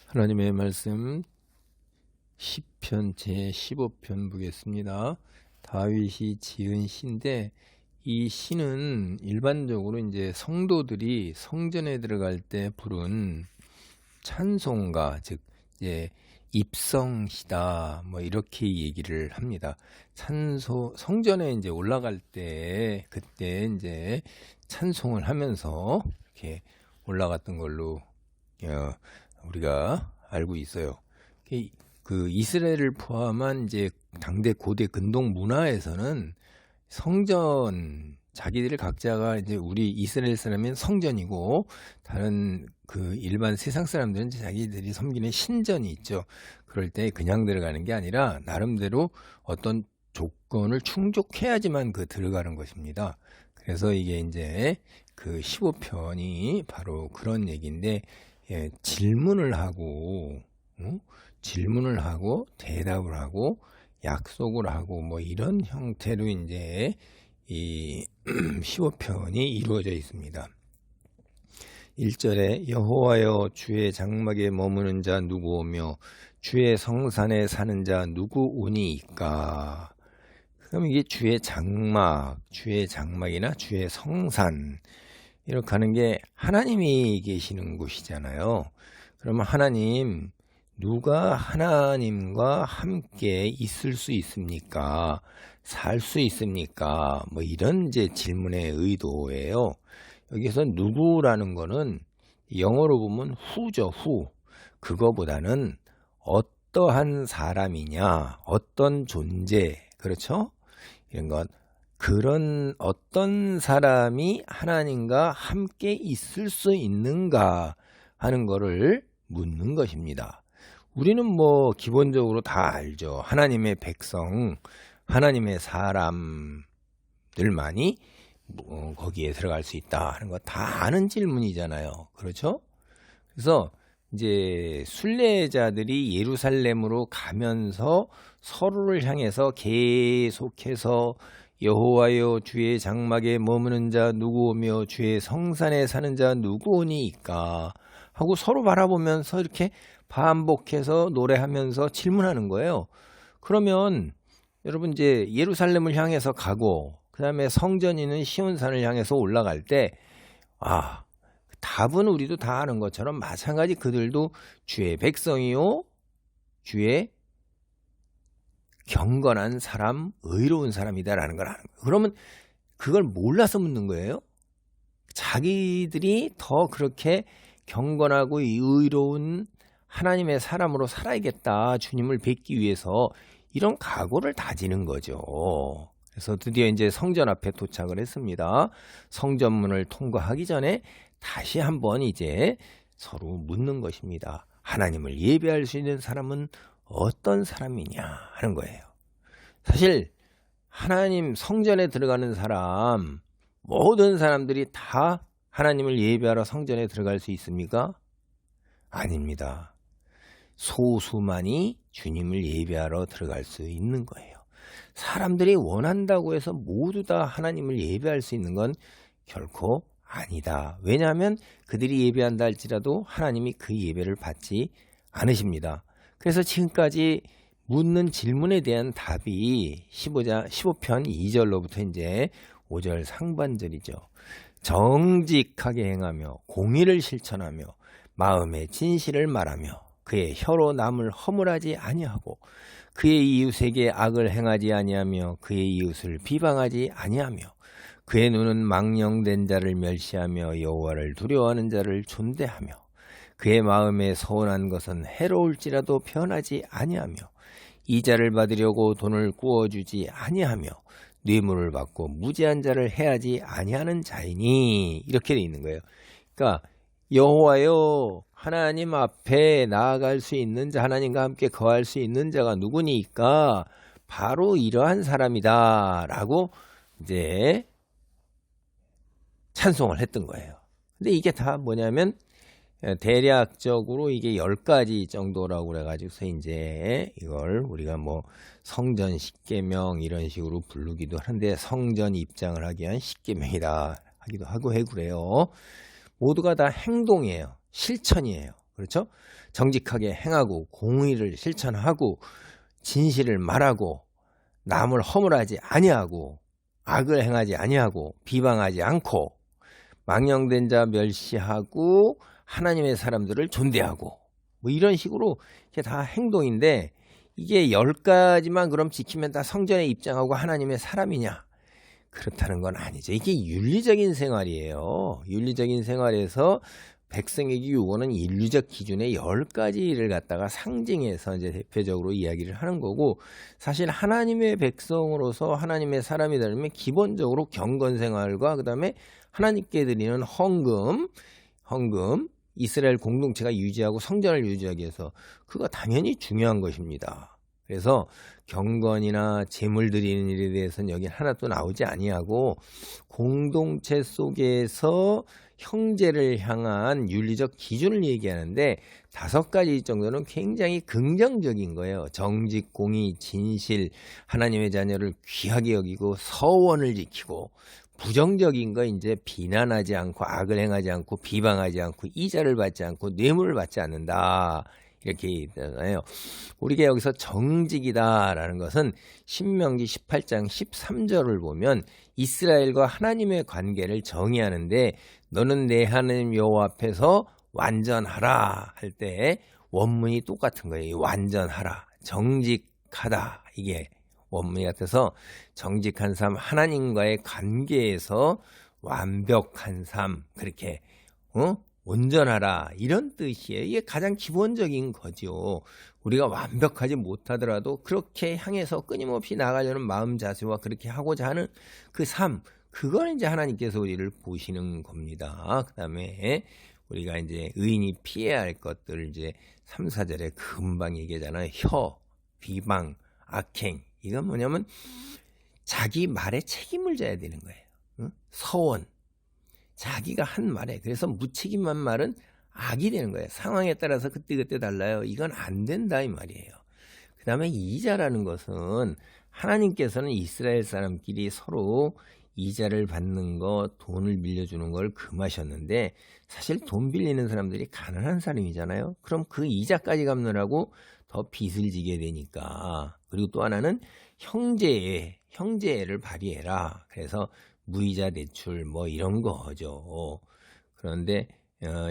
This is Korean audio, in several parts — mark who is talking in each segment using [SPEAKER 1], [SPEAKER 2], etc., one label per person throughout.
[SPEAKER 1] 하나님의 말씀 시편 제15편 보겠습니다. 다윗이 지은 시인데 이 시는 일반적으로 이제 성도들이 성전에 들어갈 때 부른 찬송가, 즉 이제 입성시다 뭐 이렇게 얘기를 합니다. 성전에 이제 올라갈 때 그때 이제 찬송을 하면서 이렇게 올라갔던 걸로 우리가 알고 있어요. 그 이스라엘을 포함한 이제 당대 고대 근동 문화에서는 성전, 자기들 각자가 이제 우리 이스라엘 사람은 성전이고 다른 그 일반 세상 사람들은 자기들이 섬기는 신전이 있죠. 그럴 때 그냥 들어가는 게 아니라 나름대로 어떤 조건을 충족해야지만 들어가는 것입니다. 그래서 이게 이제 그 15편이 바로 그런 얘기인데, 질문을 하고 대답을 하고 약속을 하고 뭐 이런 형태로 이제 이 15편이 이루어져 있습니다. 1절에 여호와여 주의 장막에 머무는 자 누구 오며 주의 성산에 사는 자 누구 오니이까. 그럼 이게 주의 장막이나 주의 성산 이렇게 하는 게 하나님이 계시는 곳이잖아요. 그러면 하나님, 누가 하나님과 함께 있을 수 있습니까? 살 수 있습니까? 뭐 이런 이제 질문의 의도예요. 여기서 누구라는 거는 영어로 보면 who죠, who. 그거보다는 어떠한 사람이냐, 어떤 존재, 그렇죠? 이런 것. 그런 어떤 사람이 하나님과 함께 있을 수 있는가 하는 거를 묻는 것입니다. 우리는 뭐 기본적으로 다 알죠. 하나님의 백성, 하나님의 사람들만이 거기에 들어갈 수 있다 하는 거 다 아는 질문이잖아요. 그렇죠? 그래서 이제 순례자들이 예루살렘으로 가면서 서로를 향해서 계속해서 여호와여 주의 장막에 머무는 자 누구 오며 주의 성산에 사는 자 누구 오니이까 하고 서로 바라보면서 이렇게 반복해서 노래하면서 질문하는 거예요. 그러면 여러분 이제 예루살렘을 향해서 가고 그 다음에 성전이 있는 시온산을 향해서 올라갈 때 답은 우리도 다 아는 것처럼 마찬가지 그들도 주의 백성이요 주의 경건한 사람, 의로운 사람이다라는 걸 아는 거예요. 그러면 그걸 몰라서 묻는 거예요. 자기들이 더 그렇게 경건하고 의로운 하나님의 사람으로 살아야겠다. 주님을 뵙기 위해서 이런 각오를 다지는 거죠. 그래서 드디어 이제 성전 앞에 도착을 했습니다. 성전문을 통과하기 전에 다시 한번 이제 서로 묻는 것입니다. 하나님을 예배할 수 있는 사람은 어떤 사람이냐 하는 거예요. 사실 하나님 성전에 들어가는 사람, 모든 사람들이 다 하나님을 예배하러 성전에 들어갈 수 있습니까? 아닙니다. 소수만이 주님을 예배하러 들어갈 수 있는 거예요. 사람들이 원한다고 해서 모두 다 하나님을 예배할 수 있는 건 결코 아니다. 왜냐하면 그들이 예배한다 할지라도 하나님이 그 예배를 받지 않으십니다. 그래서 지금까지 묻는 질문에 대한 답이 15편 2절로부터 이제 5절 상반절이죠. 정직하게 행하며 공의를 실천하며 마음의 진실을 말하며 그의 혀로 남을 허물하지 아니하고 그의 이웃에게 악을 행하지 아니하며 그의 이웃을 비방하지 아니하며 그의 눈은 망령된 자를 멸시하며 여호와를 두려워하는 자를 존대하며 그의 마음에 서운한 것은 해로울지라도 변하지 아니하며 이자를 받으려고 돈을 구워주지 아니하며 뇌물을 받고 무지한 자를 해하지 아니하는 자이니 이렇게 돼 있는 거예요. 그러니까 여호와여 하나님 앞에 나아갈 수 있는 자, 하나님과 함께 거할 수 있는 자가 누구니까 바로 이러한 사람이다 라고 이제 찬송을 했던 거예요. 근데 이게 다 뭐냐면 대략적으로 이게 10가지 정도라고 그래가지고서 이제 이걸 우리가 뭐 성전 십계명 이런 식으로 부르기도 하는데 성전 입장을 하기 위한 십계명이다 하기도 하고 해 그래요. 모두가 다 행동이에요. 실천이에요. 그렇죠? 정직하게 행하고 공의를 실천하고 진실을 말하고 남을 허물하지 아니하고 악을 행하지 아니하고 비방하지 않고 망령된 자 멸시하고 하나님의 사람들을 존대하고 뭐 이런 식으로 이게 다 행동인데 이게 10가지만 그럼 지키면 다 성전에 입장하고 하나님의 사람이냐? 그렇다는 건 아니죠. 이게 윤리적인 생활이에요. 윤리적인 생활에서 백성에게 요구하는 인류적 기준의 10가지를 갖다가 상징해서 이제 대표적으로 이야기를 하는 거고, 사실 하나님의 백성으로서 하나님의 사람이 되려면 기본적으로 경건 생활과 그 다음에 하나님께 드리는 헌금, 이스라엘 공동체가 유지하고 성전을 유지하기 위해서 그거 당연히 중요한 것입니다. 그래서 경건이나 재물 드리는 일에 대해서는 여기 하나도 나오지 아니하고 공동체 속에서 형제를 향한 윤리적 기준을 얘기하는데 5가지 정도는 굉장히 긍정적인 거예요. 정직, 공의, 진실, 하나님의 자녀를 귀하게 여기고 서원을 지키고, 부정적인 거 이제 비난하지 않고 악을 행하지 않고 비방하지 않고 이자를 받지 않고 뇌물을 받지 않는다. 이렇게 있잖아요. 우리가 여기서 정직이다라는 것은 신명기 18장 13절을 보면 이스라엘과 하나님의 관계를 정의하는데, 너는 내 하나님 여호와 앞에서 완전하라 할 때 원문이 똑같은 거예요. 완전하라, 정직하다, 이게 원문이 같아서 정직한 삶, 하나님과의 관계에서 완벽한 삶, 그렇게 온전하라, 이런 뜻이에요. 이게 가장 기본적인 거죠. 우리가 완벽하지 못하더라도 그렇게 향해서 끊임없이 나가려는 마음 자세와 그렇게 하고자 하는 그 삶, 그걸 이제 하나님께서 우리를 보시는 겁니다. 그 다음에 우리가 이제 의인이 피해야 할 것들을 이제 3, 4절에 금방 얘기하잖아요. 혀, 비방, 악행. 이건 뭐냐면 자기 말에 책임을 져야 되는 거예요. 응? 서원. 자기가 한 말에, 그래서 무책임한 말은 악이 되는 거예요. 상황에 따라서 그때그때 달라요. 이건 안 된다 이 말이에요. 그 다음에 이자라는 것은 하나님께서는 이스라엘 사람끼리 서로 이자를 받는 거, 돈을 빌려주는 걸 금하셨는데, 사실 돈 빌리는 사람들이 가난한 사람이잖아요. 그럼 그 이자까지 갚느라고 더 빚을 지게 되니까. 그리고 또 하나는 형제애를 발휘해라. 그래서 무이자 대출 뭐 이런 거죠. 그런데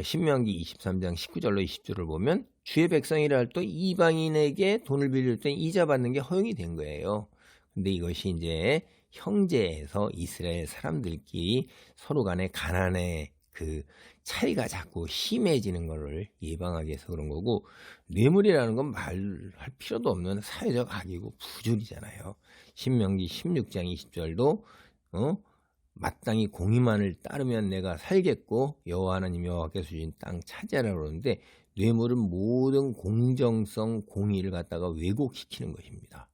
[SPEAKER 1] 신명기 23장 19절로 20절을 보면 주의 백성이라 할 또 이방인에게 돈을 빌릴 때 이자 받는 게 허용이 된 거예요. 근데 이것이 이제 형제에서 이스라엘 사람들끼리 서로 간의 가난의 그 차이가 자꾸 심해지는 것을 예방하기 위해서 그런 거고, 뇌물이라는 건 말할 필요도 없는 사회적 악이고 부조리잖아요. 신명기 16장 20절도 마땅히 공의만을 따르면 내가 살겠고 여호와 하나님 여호와께서 주신 땅 차지하라 그러는데, 뇌물은 모든 공정성, 공의를 갖다가 왜곡시키는 것입니다.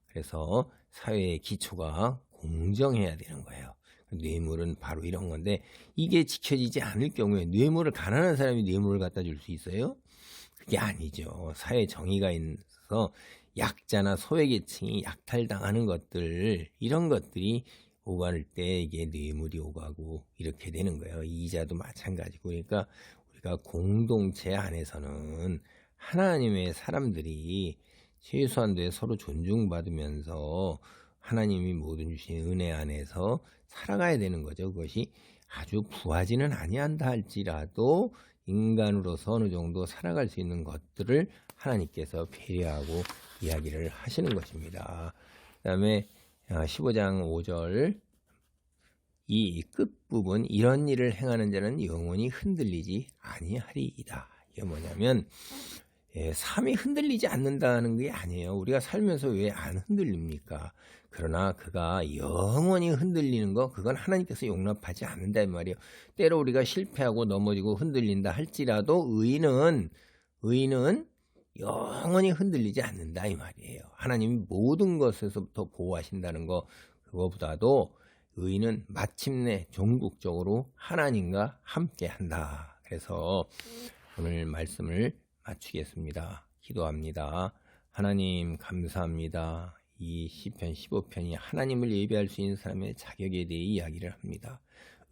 [SPEAKER 1] 그래서 사회의 기초가 공정해야 되는 거예요. 뇌물은 바로 이런 건데, 이게 지켜지지 않을 경우에 뇌물을, 가난한 사람이 뇌물을 갖다 줄 수 있어요? 그게 아니죠. 사회 정의가 있어서 약자나 소외계층이 약탈당하는 것들, 이런 것들이 오갈 때 이게 뇌물이 오가고 이렇게 되는 거예요. 이자도 마찬가지고. 그러니까 우리가 공동체 안에서는 하나님의 사람들이 최소한도에 서로 존중받으면서 하나님이 모든 주신 은혜 안에서 살아가야 되는 거죠. 그것이 아주 부하지는 아니한다 할지라도 인간으로서 어느 정도 살아갈 수 있는 것들을 하나님께서 배려하고 이야기를 하시는 것입니다. 그 다음에 15장 5절, 이 끝부분, 이런 일을 행하는 자는 영원히 흔들리지 아니하리이다. 이게 뭐냐면 삶이 흔들리지 않는다는 게 아니에요. 우리가 살면서 왜 안 흔들립니까? 그러나 그가 영원히 흔들리는 거, 그건 하나님께서 용납하지 않는다 이 말이에요. 때로 우리가 실패하고 넘어지고 흔들린다 할지라도 의인은 영원히 흔들리지 않는다 이 말이에요. 하나님이 모든 것에서부터 보호하신다는 거, 그거보다도 의인은 마침내 종국적으로 하나님과 함께 한다. 그래서 오늘 말씀을 마치겠습니다. 기도합니다. 하나님 감사합니다. 이 시편 15편이 하나님을 예배할 수 있는 사람의 자격에 대해 이야기를 합니다.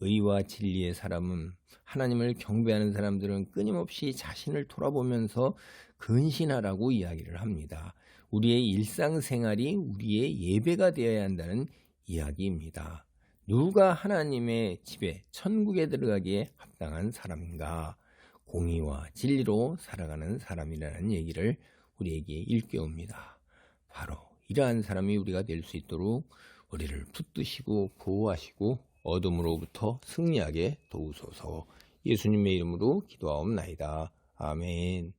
[SPEAKER 1] 의와 진리의 사람은 하나님을 경배하는 사람들은 끊임없이 자신을 돌아보면서 근신하라고 이야기를 합니다. 우리의 일상생활이 우리의 예배가 되어야 한다는 이야기입니다. 누가 하나님의 집에 천국에 들어가기에 합당한 사람인가? 공의와 진리로 살아가는 사람이라는 얘기를 우리에게 일깨웁니다. 바로 이러한 사람이 우리가 될 수 있도록 우리를 붙드시고 보호하시고 어둠으로부터 승리하게 도우소서. 예수님의 이름으로 기도하옵나이다. 아멘.